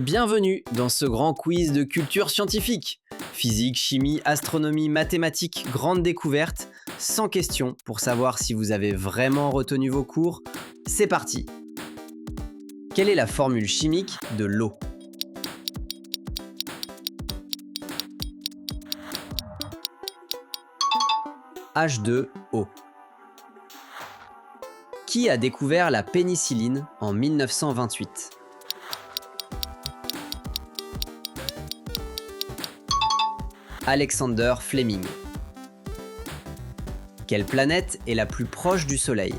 Bienvenue dans ce grand quiz de culture scientifique. Physique, chimie, astronomie, mathématiques, grandes découvertes, sans question pour savoir si vous avez vraiment retenu vos cours. C'est parti. Quelle est la formule chimique de l'eau? H2O. Qui a découvert la pénicilline en 1928? Alexander Fleming. Quelle planète est la plus proche du Soleil?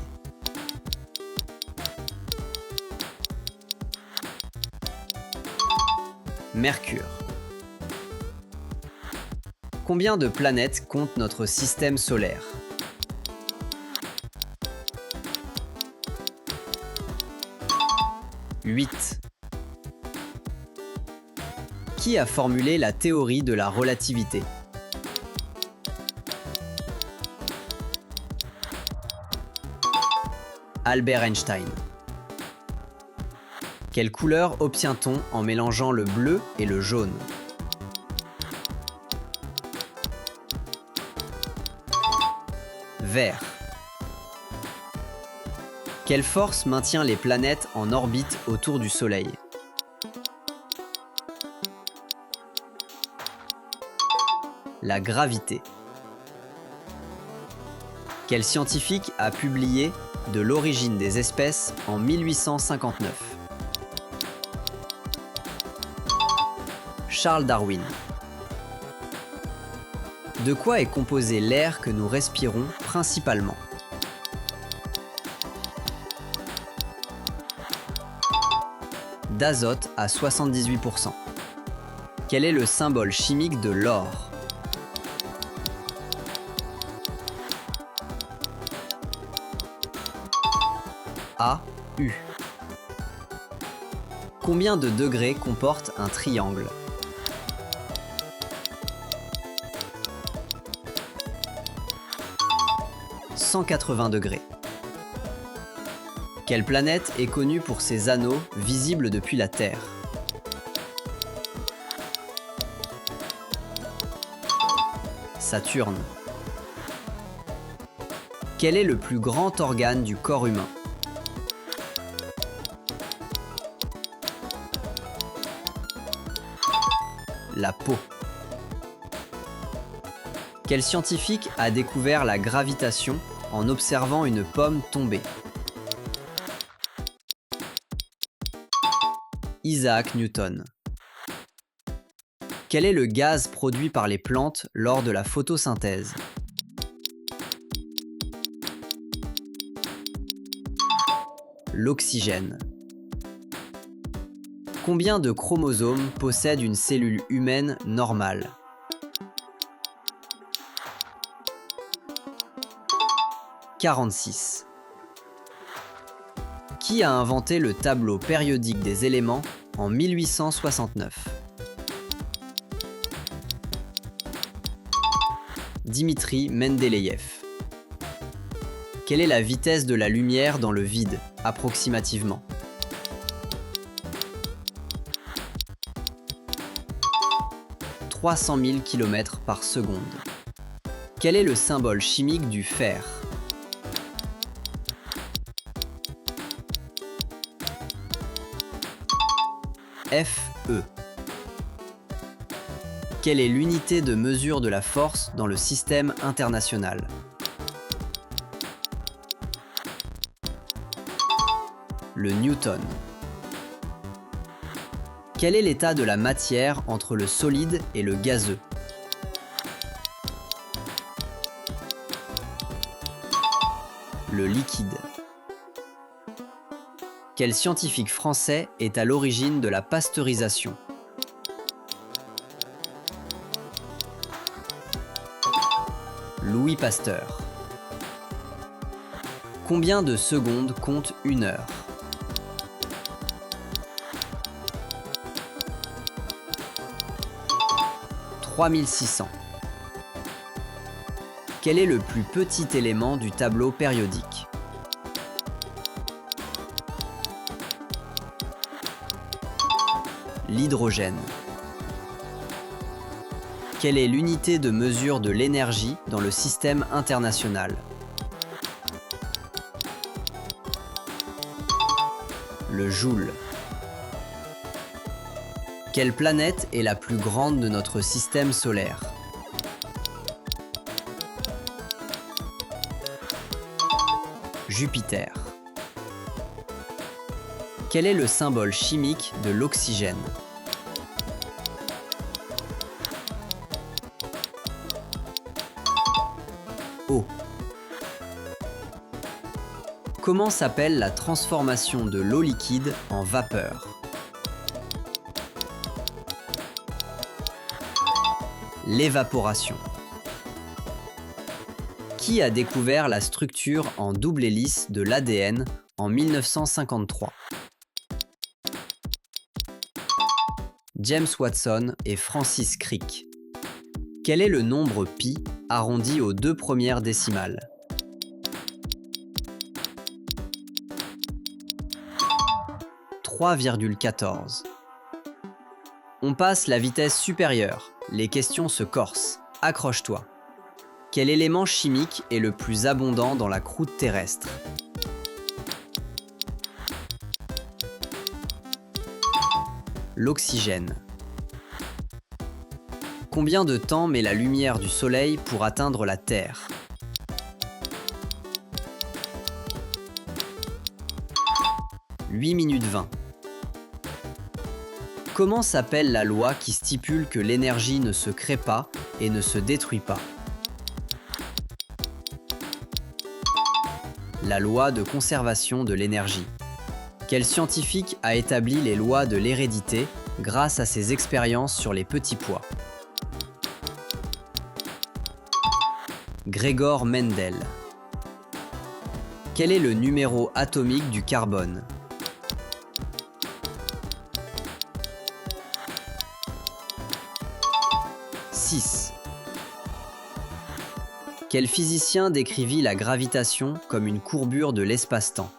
Mercure. Combien de planètes compte notre système solaire? 8. Qui a formulé la théorie de la relativité? Albert Einstein. Quelle couleur obtient-on en mélangeant le bleu et le jaune? Vert. Quelle force maintient les planètes en orbite autour du Soleil? La gravité. Quel scientifique a publié De l'origine des espèces en 1859? Charles Darwin. De quoi est composé l'air que nous respirons principalement? D'azote à 78%. Quel est le symbole chimique de l'or? AU. Combien de degrés comporte un triangle? 180 degrés. Quelle planète est connue pour ses anneaux visibles depuis la Terre? Saturne. Quel est le plus grand organe du corps humain? La peau. Quel scientifique a découvert la gravitation en observant une pomme tomber? Isaac Newton. Quel est le gaz produit par les plantes lors de la photosynthèse? L'oxygène. Combien de chromosomes possède une cellule humaine normale? 46. Qui a inventé le tableau périodique des éléments en 1869? Dimitri Mendeleïev. Quelle est la vitesse de la lumière dans le vide, approximativement? 300 000 km par seconde. Quel est le symbole chimique du fer? Fe. Quelle est l'unité de mesure de la force dans le système international? Le Newton. Quel est l'état de la matière entre le solide et le gazeux? Le liquide. Quel scientifique français est à l'origine de la pasteurisation? Louis Pasteur. Combien de secondes compte une heure? 3600. Quel est le plus petit élément du tableau périodique? L'hydrogène. Quelle est l'unité de mesure de l'énergie dans le système international? Le joule. Quelle planète est la plus grande de notre système solaire? Jupiter. Quel est le symbole chimique de l'oxygène? O. Comment s'appelle la transformation de l'eau liquide en vapeur? L'évaporation. Qui a découvert la structure en double hélice de l'ADN en 1953? James Watson et Francis Crick. Quel est le nombre pi arrondi aux 2 premières décimales? 3,14. On passe la vitesse supérieure. Les questions se corsent. Accroche-toi. Quel élément chimique est le plus abondant dans la croûte terrestre? L'oxygène. Combien de temps met la lumière du soleil pour atteindre la Terre? 8 minutes 20. Comment s'appelle la loi qui stipule que l'énergie ne se crée pas et ne se détruit pas? La loi de conservation de l'énergie. Quel scientifique a établi les lois de l'hérédité grâce à ses expériences sur les petits pois? Gregor Mendel. Quel est le numéro atomique du carbone? « 6. Quel physicien décrivit la gravitation comme une courbure de l'espace-temps?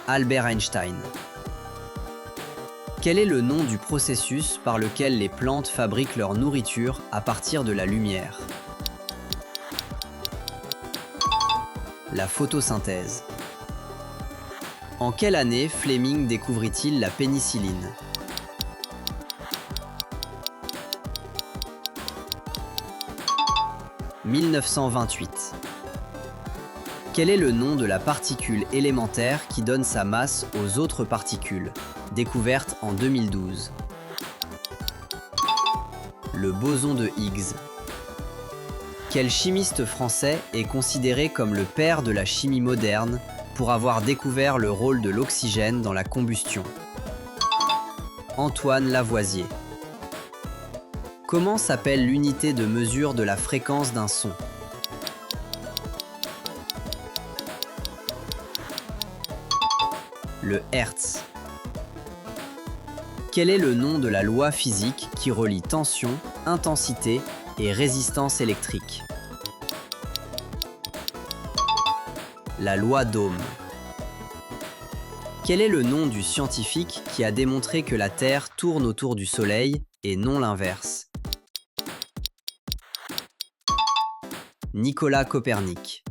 Albert Einstein. Quel est le nom du processus par lequel les plantes fabriquent leur nourriture à partir de la lumière? La photosynthèse. En quelle année Fleming découvrit-il la pénicilline? « 1928. Quel est le nom de la particule élémentaire qui donne sa masse aux autres particules, découverte en 2012? Le boson de Higgs. Quel chimiste français est considéré comme le père de la chimie moderne pour avoir découvert le rôle de l'oxygène dans la combustion? Antoine Lavoisier. Comment s'appelle l'unité de mesure de la fréquence d'un son? Le Hertz. Quel est le nom de la loi physique qui relie tension, intensité et résistance électrique? La loi d'Ohm. Quel est le nom du scientifique qui a démontré que la Terre tourne autour du Soleil et non l'inverse? Nicolas Copernic.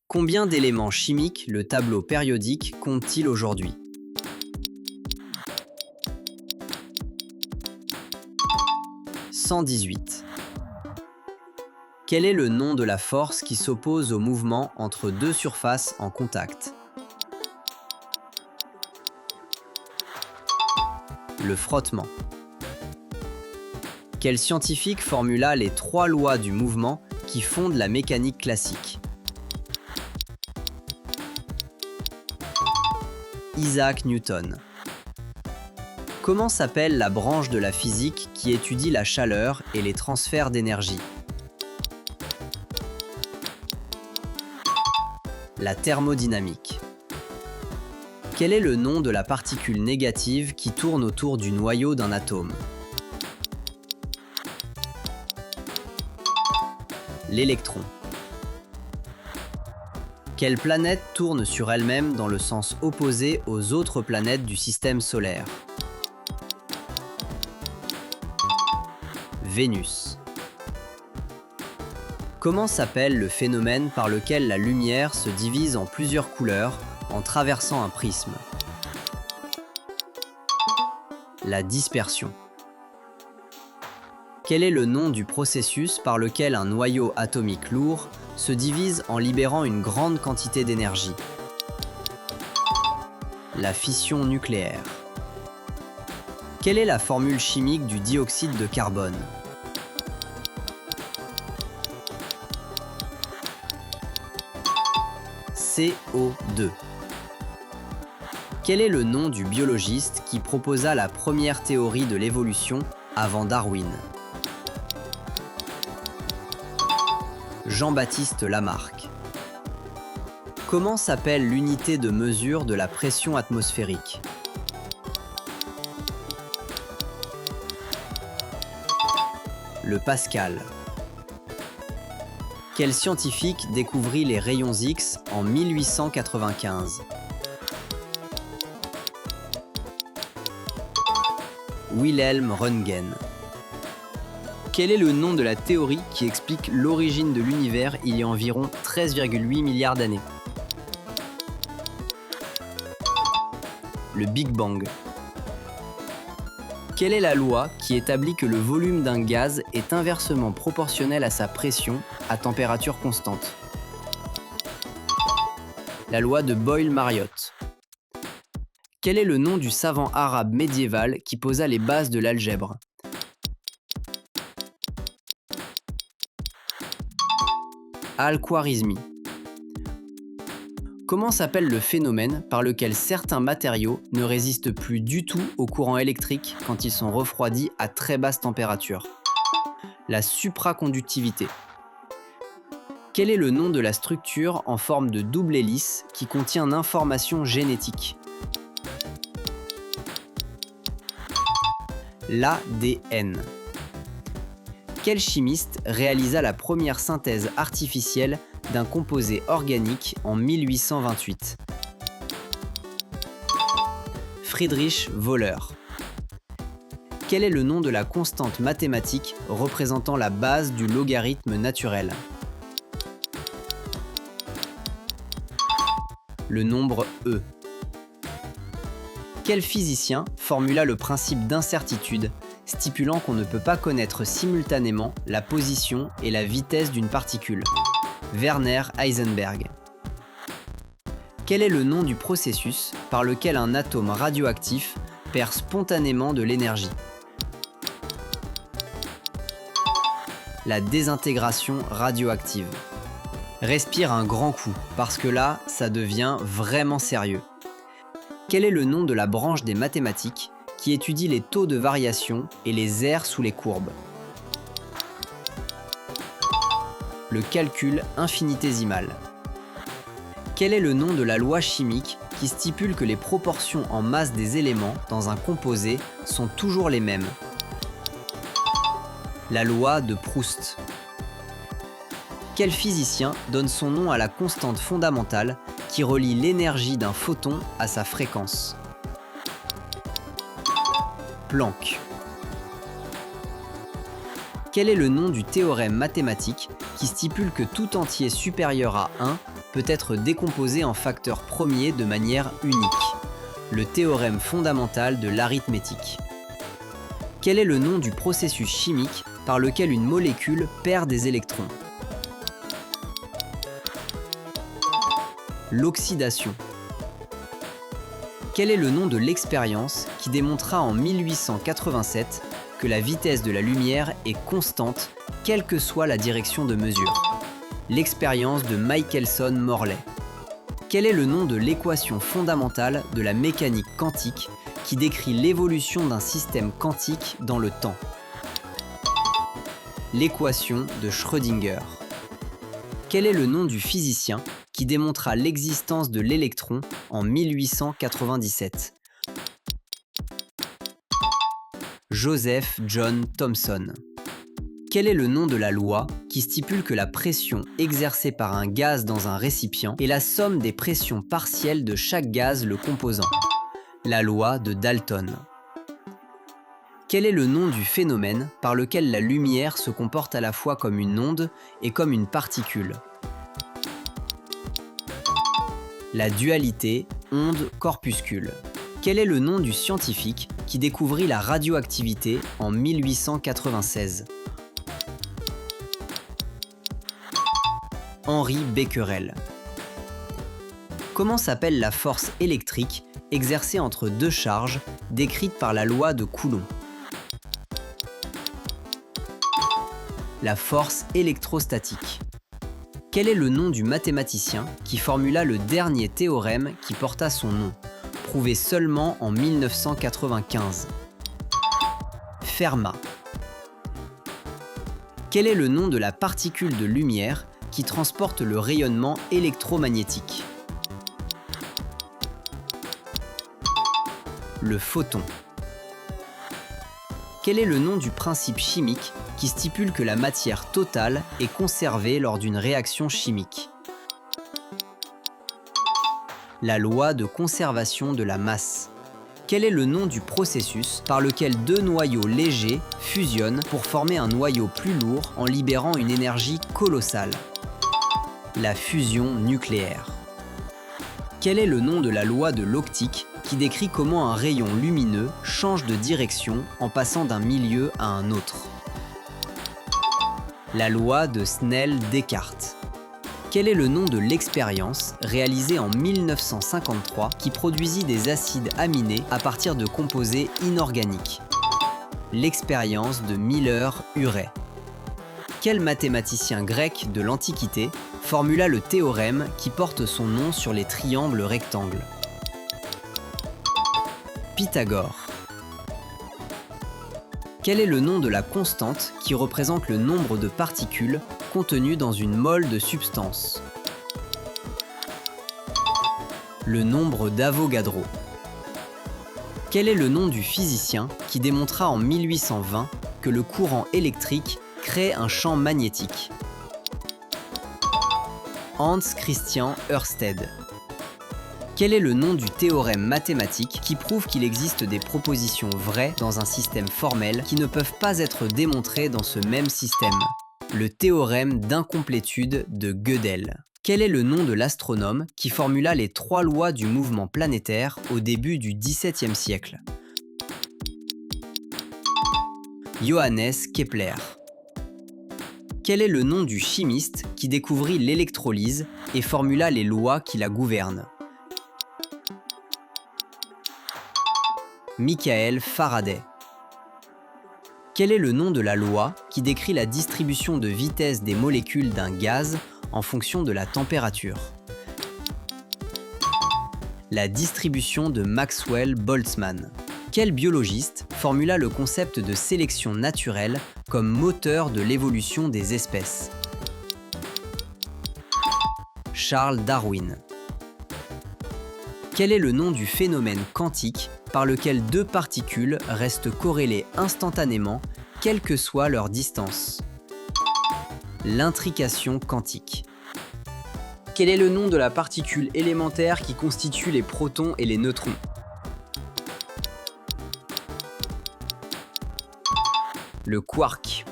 Combien d'éléments chimiques le tableau périodique compte-t-il aujourd'hui? 118. Quel est le nom de la force qui s'oppose au mouvement entre deux surfaces en contact? Le frottement. Quel scientifique formula les 3 lois du mouvement qui fondent la mécanique classique? Isaac Newton. Comment s'appelle la branche de la physique qui étudie la chaleur et les transferts d'énergie? La thermodynamique. Quel est le nom de la particule négative qui tourne autour du noyau d'un atome? L'électron. Quelle planète tourne sur elle-même dans le sens opposé aux autres planètes du système solaire? Vénus. Comment s'appelle le phénomène par lequel la lumière se divise en plusieurs couleurs en traversant un prisme? La dispersion. Quel est le nom du processus par lequel un noyau atomique lourd se divise en libérant une grande quantité d'énergie? La fission nucléaire. Quelle est la formule chimique du dioxyde de carbone? CO2. Quel est le nom du biologiste qui proposa la première théorie de l'évolution avant Darwin? Jean-Baptiste Lamarck. Comment s'appelle l'unité de mesure de la pression atmosphérique? Le Pascal. Quel scientifique découvrit les rayons X en 1895? Wilhelm Röntgen. Quel est le nom de la théorie qui explique l'origine de l'univers il y a environ 13,8 milliards d'années? Le Big Bang. Quelle est la loi qui établit que le volume d'un gaz est inversement proportionnel à sa pression à température constante? La loi de Boyle-Mariotte. Quel est le nom du savant arabe médiéval qui posa les bases de l'algèbre? Al-Khwarizmi. Comment s'appelle le phénomène par lequel certains matériaux ne résistent plus du tout au courant électrique quand ils sont refroidis à très basse température? La supraconductivité. Quel est le nom de la structure en forme de double hélice qui contient l'information génétique? L'ADN. Quel chimiste réalisa la première synthèse artificielle d'un composé organique en 1828? Friedrich Wöhler. Quel est le nom de la constante mathématique représentant la base du logarithme naturel? Le nombre E. Quel physicien formula le principe d'incertitude stipulant qu'on ne peut pas connaître simultanément la position et la vitesse d'une particule? Werner Heisenberg. Quel est le nom du processus par lequel un atome radioactif perd spontanément de l'énergie? La désintégration radioactive. Respire un grand coup, parce que là, ça devient vraiment sérieux. Quel est le nom de la branche des mathématiques qui étudie les taux de variation et les aires sous les courbes? Le calcul infinitésimal. Quel est le nom de la loi chimique qui stipule que les proportions en masse des éléments dans un composé sont toujours les mêmes? La loi de Proust. Quel physicien donne son nom à la constante fondamentale qui relie l'énergie d'un photon à sa fréquence? Planck. Quel est le nom du théorème mathématique qui stipule que tout entier supérieur à 1 peut être décomposé en facteurs premiers de manière unique? Le théorème fondamental de l'arithmétique. Quel est le nom du processus chimique par lequel une molécule perd des électrons? L'oxydation. Quel est le nom de l'expérience qui démontra en 1887 que la vitesse de la lumière est constante quelle que soit la direction de mesure? L'expérience de Michelson-Morley. Quel est le nom de l'équation fondamentale de la mécanique quantique qui décrit l'évolution d'un système quantique dans le temps? L'équation de Schrödinger. Quel est le nom du physicien qui démontra l'existence de l'électron en 1897? Joseph John Thomson. Quel est le nom de la loi qui stipule que la pression exercée par un gaz dans un récipient est la somme des pressions partielles de chaque gaz le composant? La loi de Dalton. Quel est le nom du phénomène par lequel la lumière se comporte à la fois comme une onde et comme une particule? La dualité onde-corpuscule. Quel est le nom du scientifique qui découvrit la radioactivité en 1896? Henri Becquerel. Comment s'appelle la force électrique exercée entre deux charges décrite par la loi de Coulomb? La force électrostatique. Quel est le nom du mathématicien qui formula le dernier théorème qui porta son nom, prouvé seulement en 1995? Fermat. Quel est le nom de la particule de lumière qui transporte le rayonnement électromagnétique? Le photon. Quel est le nom du principe chimique qui stipule que la matière totale est conservée lors d'une réaction chimique? La loi de conservation de la masse. Quel est le nom du processus par lequel deux noyaux légers fusionnent pour former un noyau plus lourd en libérant une énergie colossale? La fusion nucléaire. Quel est le nom de la loi de l'optique qui décrit comment un rayon lumineux change de direction en passant d'un milieu à un autre? La loi de Snell-Descartes. Quel est le nom de l'expérience réalisée en 1953 qui produisit des acides aminés à partir de composés inorganiques? L'expérience de Miller-Urey. Quel mathématicien grec de l'Antiquité formula le théorème qui porte son nom sur les triangles rectangles? Pythagore. Quel est le nom de la constante qui représente le nombre de particules contenues dans une mole de substance? Le nombre d'Avogadro. Quel est le nom du physicien qui démontra en 1820 que le courant électrique crée un champ magnétique? Hans Christian Ørsted. Quel est le nom du théorème mathématique qui prouve qu'il existe des propositions vraies dans un système formel qui ne peuvent pas être démontrées dans ce même système? Le théorème d'incomplétude de Gödel. Quel est le nom de l'astronome qui formula les 3 lois du mouvement planétaire au début du XVIIe siècle? Johannes Kepler. Quel est le nom du chimiste qui découvrit l'électrolyse et formula les lois qui la gouvernent? Michael Faraday. Quel est le nom de la loi qui décrit la distribution de vitesse des molécules d'un gaz en fonction de la température? La distribution de Maxwell-Boltzmann. Quel biologiste formula le concept de sélection naturelle comme moteur de l'évolution des espèces? Charles Darwin. Quel est le nom du phénomène quantique par lequel deux particules restent corrélées instantanément, quelle que soit leur distance? L'intrication quantique. Quel est le nom de la particule élémentaire qui constitue les protons et les neutrons? Le quark.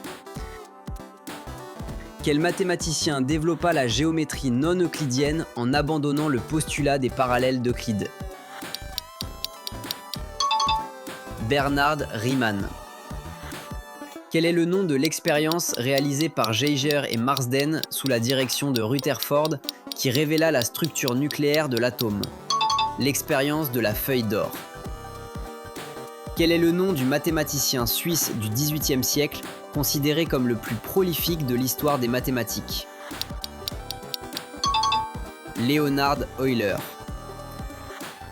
Quel mathématicien développa la géométrie non euclidienne en abandonnant le postulat des parallèles d'Euclide? Bernard Riemann. Quel est le nom de l'expérience réalisée par Geiger et Marsden sous la direction de Rutherford qui révéla la structure nucléaire de l'atome? L'expérience de la feuille d'or. Quel est le nom du mathématicien suisse du XVIIIe siècle considéré comme le plus prolifique de l'histoire des mathématiques? Leonhard Euler.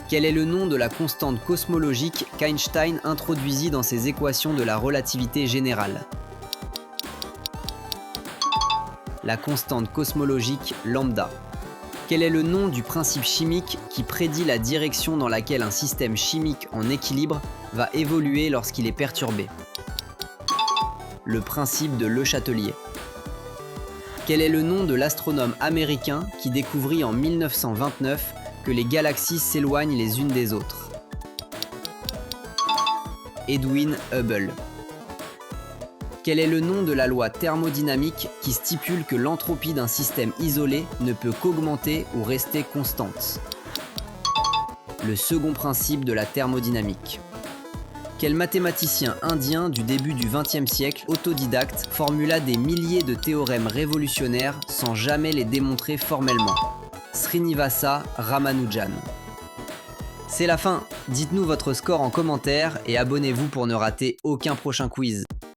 Quel est le nom de la constante cosmologique qu'Einstein introduisit dans ses équations de la relativité générale? La constante cosmologique lambda. Quel est le nom du principe chimique qui prédit la direction dans laquelle un système chimique en équilibre va évoluer lorsqu'il est perturbé? Le principe de Le Chatelier. Quel est le nom de l'astronome américain qui découvrit en 1929 que les galaxies s'éloignent les unes des autres? Edwin Hubble. Quel est le nom de la loi thermodynamique qui stipule que l'entropie d'un système isolé ne peut qu'augmenter ou rester constante? Le second principe de la thermodynamique. Quel mathématicien indien du début du XXe siècle, autodidacte, formula des milliers de théorèmes révolutionnaires sans jamais les démontrer formellement? Srinivasa Ramanujan. C'est la fin. Dites-nous votre score en commentaire et abonnez-vous pour ne rater aucun prochain quiz.